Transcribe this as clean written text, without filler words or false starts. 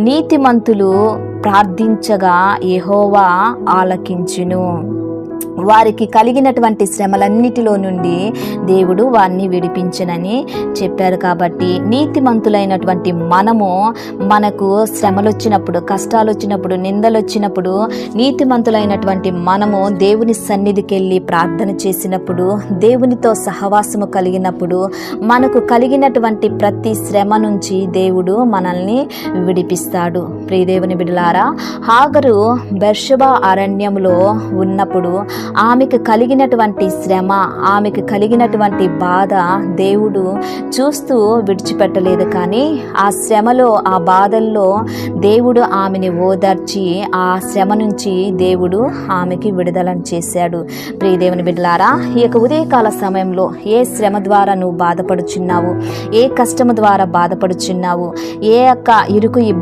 నీతిమంతులు ప్రార్థించగా యెహోవా ఆలకించును. వారికి కలిగినటువంటి శ్రమలన్నిటిలో నుండి దేవుడు వారిని విడిపించునని చెప్పారు. కాబట్టి నీతిమంతులైనటువంటి మనకు శ్రమలు వచ్చినప్పుడు, కష్టాలు వచ్చినప్పుడు, నిందలు వచ్చినప్పుడు, నీతిమంతులైనటువంటి మనము దేవుని సన్నిధికి వెళ్ళి ప్రార్థన చేసినప్పుడు, దేవునితో సహవాసము కలిగినప్పుడు మనకు కలిగినటువంటి ప్రతి శ్రమ నుంచి దేవుడు మనల్ని విడిపిస్తాడు. ప్రియదేవుని బిడ్డలారా, హాగరు బెర్షెబా అరణ్యంలో ఉన్నప్పుడు ఆమెకు కలిగినటువంటి శ్రమ, ఆమెకు కలిగినటువంటి బాధ దేవుడు చూస్తూ విడిచిపెట్టలేదు. కానీ ఆ శ్రమలో, ఆ బాధల్లో దేవుడు ఆమెని ఓదార్చి ఆ శ్రమ నుంచి దేవుడు ఆమెకి విడుదలను చేశాడు. ప్రియదేవుని బిడ్డలారా, ఈ యొక్క ఉదయకాల సమయంలో ఏ శ్రమ ద్వారా నువ్వు బాధపడుచున్నావు, ఏ కష్టము ద్వారా బాధపడుచున్నావు, ఏ యొక్క ఇరుకు